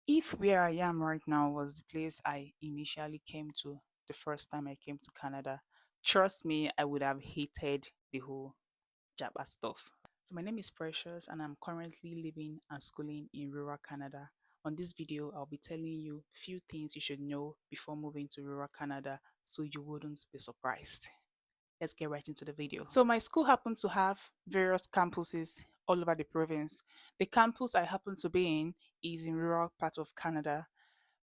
If where I am right now was the place I initially came to the first time I came to Canada, trust me, I would have hated the whole Jabba stuff. So my name is Precious and I'm currently living and schooling in rural Canada. On this video, I'll be telling you few things you should know before moving to rural Canada so you wouldn't be surprised. Let's get right into the video. So my school happens to have various campuses all over the province. The campus I happen to be in is in rural part of Canada.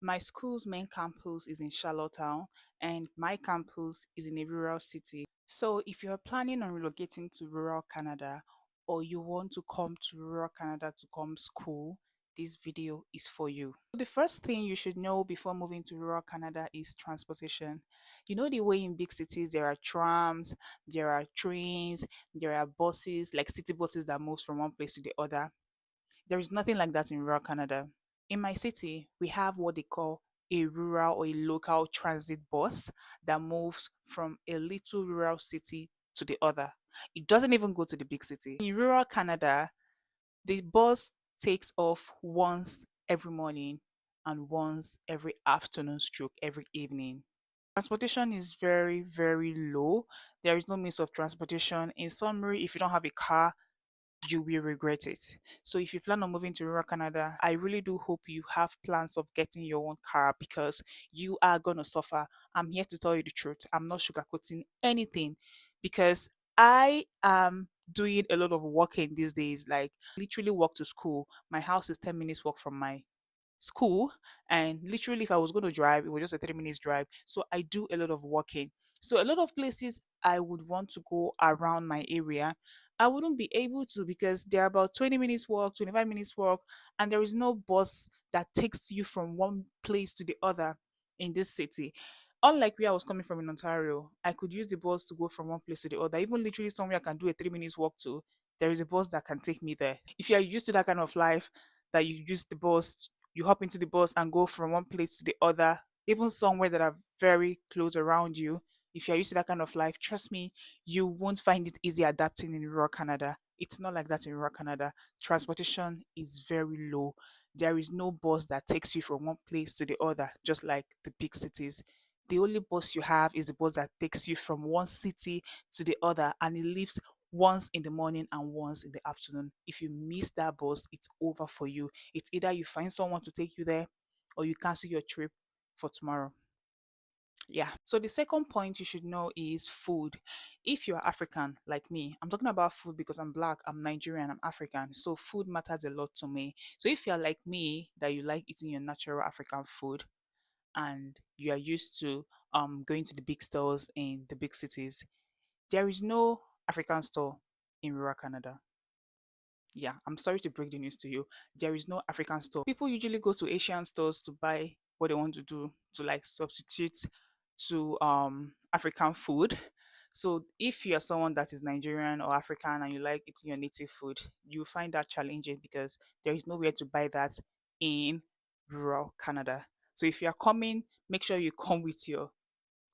My school's main campus is in Charlottetown and my campus is in a rural city. So if you're planning on relocating to rural Canada or you want to come to rural Canada to come school, this video is for you. The first thing you should know before moving to rural Canada is transportation. You know the way in big cities there are trams, there are trains, there are buses, like city buses that moves from one place to the other. There is nothing like that in rural Canada. In my city, we have what they call a rural or a local transit bus that moves from a little rural city to the other. It doesn't even go to the big city. In rural Canada, the bus takes off once every morning and once every afternoon stroke every evening. Transportation is very, very low. There is no means of transportation. In summary, if you don't have a car, you will regret it. So if you plan on moving to rural Canada, I really do hope you have plans of getting your own car because you are gonna suffer. I'm here to tell you the truth. I'm not sugarcoating anything because I am doing a lot of walking these days. Like literally walk to school. My house is 10 minutes walk from my school, and literally if I was going to drive it was just a 3 minutes drive, so I do a lot of walking. So a lot of places I would want to go around my area, I wouldn't be able to because they're about 20 minutes walk, 25 minutes walk, and there is no bus that takes you from one place to the other in this city. Unlike where I was coming from in Ontario, I could use the bus to go from one place to the other. Even literally somewhere I can do a 3 minutes walk to, there is a bus that can take me there. If you are used to that kind of life, that you use the bus, you hop into the bus and go from one place to the other, even somewhere that are very close around you. If you're used to that kind of life, trust me, you won't find it easy adapting in rural Canada. It's not like that in rural Canada. Transportation is very low. There is no bus that takes you from one place to the other, just like the big cities. The only bus you have is the bus that takes you from one city to the other, and it leaves once in the morning and once in the afternoon. If you miss that bus, it's over for you. It's either you find someone to take you there or you cancel your trip for tomorrow. Yeah. So the second point you should know is food. If you're African like me, I'm talking about food because I'm black, I'm Nigerian, I'm African. So food matters a lot to me. So if you're like me, that you like eating your natural African food and you are used to going to the big stores in the big cities, there is no African store in rural Canada. Yeah, I'm sorry to break the news to you. There is no African store. People usually go to Asian stores to buy what they want to do to like substitute to African food. So if you're someone that is Nigerian or African and you like eating your native food, you find that challenging because there is nowhere to buy that in rural Canada. So if you're coming, make sure you come with your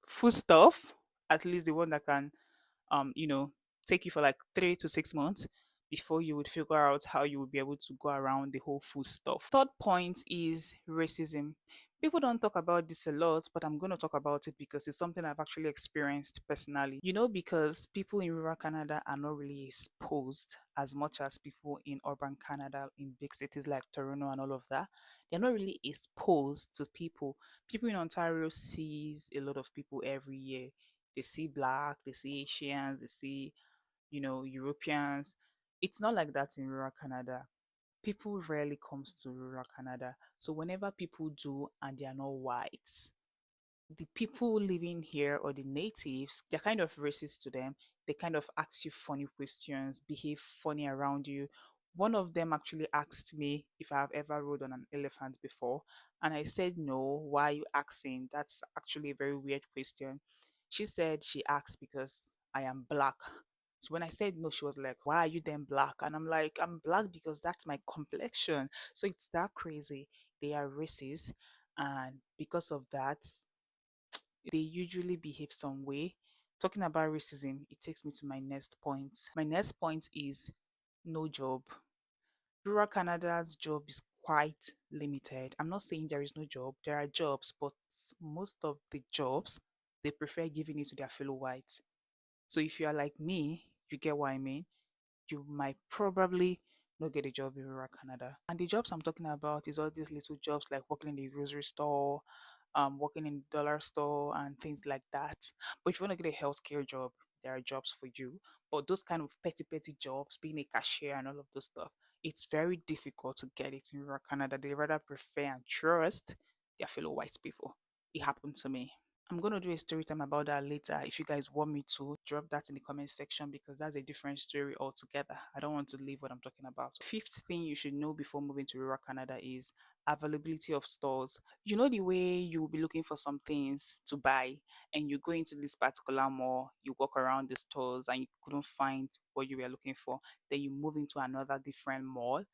food stuff, at least the one that can um, you know, take you for like 3 to 6 months before you would figure out how you would be able to go around the whole food stuff. Third point is racism. People don't talk about this a lot, but I'm going to talk about it because it's something I've actually experienced personally. You know, because people in rural Canada are not really exposed as much as people in urban Canada, in big cities like Toronto and all of that. They're not really exposed to people. People in Ontario sees a lot of people every year. They see black, they see Asians, they see, Europeans. It's not like that in rural Canada. People rarely comes to rural Canada. So whenever people do and they are not white, the people living here or the natives, they're kind of racist to them. They kind of ask you funny questions, behave funny around you. One of them actually asked me if I've ever rode on an elephant before. And I said, no, why are you asking? That's actually a very weird question. She said she asked because I am black. So when I said no, she was like, why are you then black? And I'm like, I'm black because that's my complexion. So it's that crazy. They are racist. And because of that, they usually behave some way. Talking about racism, it takes me to my next point. My next point is no job. Rural Canada's job is quite limited. I'm not saying there is no job. There are jobs, but most of the jobs, they prefer giving it to their fellow whites. So if you are like me, you get what I mean, you might probably not get a job in rural Canada. And the jobs I'm talking about is all these little jobs like working in the grocery store, working in the dollar store and things like that. But if you want to get a healthcare job, there are jobs for you. But those kind of petty jobs, being a cashier and all of those stuff, it's very difficult to get it in rural Canada. They rather prefer and trust their fellow white people. It happened to me. I'm going to do a story time about that later. If you guys want me to, drop that in the comment section because that's a different story altogether. I don't want to leave what I'm talking about. Fifth thing you should know before moving to rural Canada is availability of stores. You know the way you will be looking for some things to buy and you go into this particular mall, you walk around the stores and you couldn't find what you were looking for. Then you move into another different mall,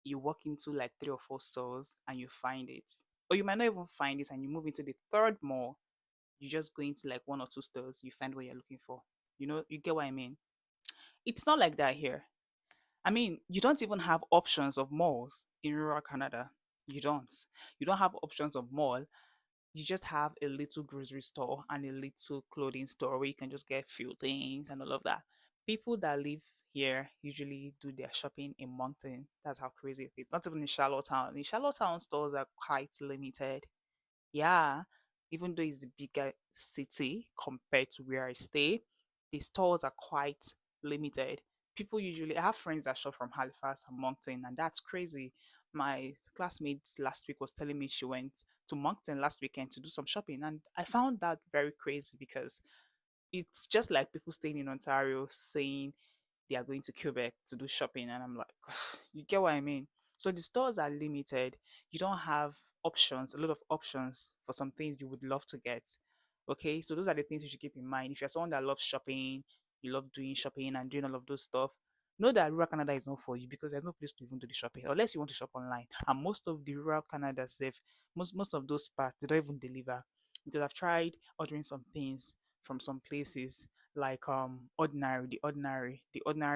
you walk into like 3 or 4 stores and you find it. Or you might not even find it and you move into the third mall, you just go into like 1 or 2 stores, you find what you're looking for. You know, you get what I mean? It's not like that here. I mean, you don't even have options of malls in rural Canada. You don't. You don't have options of mall. You just have a little grocery store and a little clothing store where you can just get few things and all of that. People that live here usually do their shopping in Moncton. That's how crazy it is. Not even in Charlottetown. In Charlottetown, stores are quite limited. Yeah, even though it's the bigger city compared to where I stay, the stores are quite limited. People usually, I have friends that shop from Halifax and Moncton, and that's crazy. My classmate last week was telling me she went to Moncton last weekend to do some shopping, and I found that very crazy because it's just like people staying in Ontario saying they are going to Quebec to do shopping. And I'm like, you get what I mean? So the stores are limited. You don't have options, a lot of options for some things you would love to get. Okay, so those are the things you should keep in mind. If you're someone that loves shopping, you love doing shopping and doing all of those stuff, know that rural Canada is not for you because there's no place to even do the shopping unless you want to shop online. And most of the rural Canada safe, most of those parts they don't even deliver because I've tried ordering some things from some places like the ordinary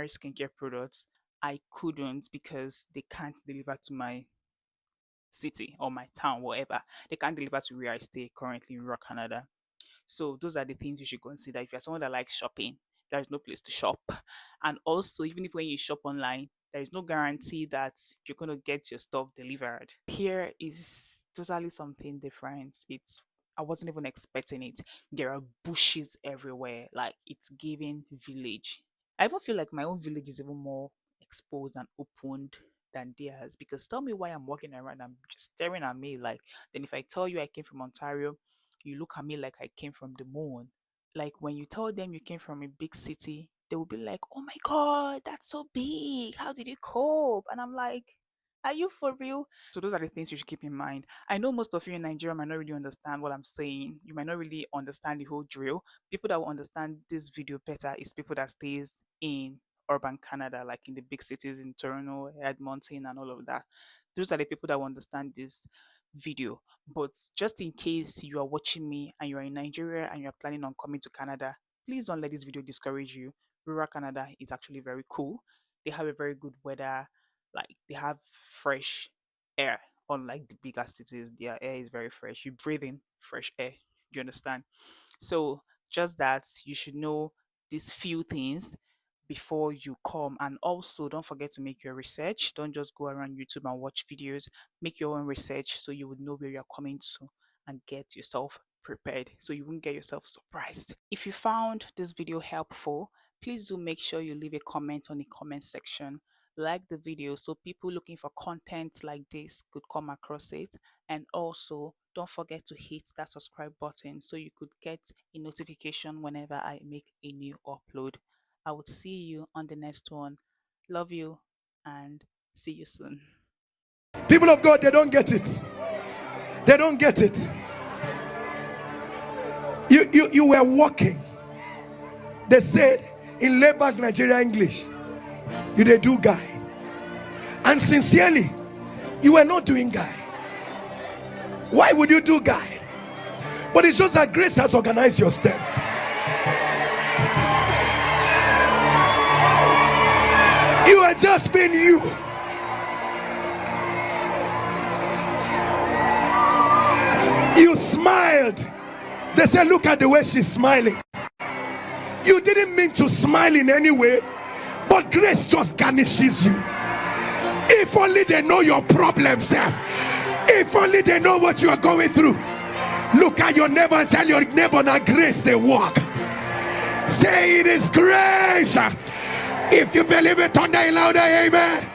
skincare products. I couldn't because they can't deliver to my city or my town, whatever. They can't deliver to where I stay currently in rural Canada. So those are the things you should consider. If you're someone that likes shopping, there is no place to shop. And also, even if when you shop online, there is no guarantee that you're going to get your stuff delivered. Here is totally something different. I wasn't even expecting it. There are bushes everywhere, like it's giving village. I even feel like my own village is even more exposed and opened than theirs because tell me why I'm walking around and just staring at me like then if I tell you I came from Ontario, you look at me like I came from the moon. Like when you tell them you came from a big city, they will be like, "Oh my god, that's so big. How did you cope?" And I'm like, "Are you for real?" So those are the things you should keep in mind. I know most of you in Nigeria might not really understand what I'm saying. You might not really understand the whole drill. People that will understand this video better is people that stays in urban Canada, like in the big cities in Toronto, Edmonton, and all of that. Those are the people that will understand this video. But just in case you are watching me and you are in Nigeria and you are planning on coming to Canada, please don't let this video discourage you. Rural Canada is actually very cool. They have a very good weather, like they have fresh air. Unlike the bigger cities, their air is very fresh. You breathe in fresh air. You understand? So just that you should know these few things before you come. And also don't forget to make your research. Don't just go around YouTube and watch videos. Make your own research so you would know where you're coming to and get yourself prepared so you won't get yourself surprised. If you found this video helpful, please do make sure you leave a comment on the comment section. Like the video so people looking for content like this could come across it. And also don't forget to hit that subscribe button so you could get a notification whenever I make a new upload. I would see you on the next one. Love you and see you soon. People of God, they don't get it. They don't get it. You were walking. They said in layback Nigeria English, you they do guy. And sincerely, you were not doing guy. Why would you do guy? But it's just that grace has organized your steps. You are just being you. You smiled. They said, look at the way she's smiling. You didn't mean to smile in any way, but grace just garnishes you. If only they know your problem, self. If only they know what you are going through. Look at your neighbor and tell your neighbor, now grace they walk. Say it is grace. If you believe it, thunder louder, amen.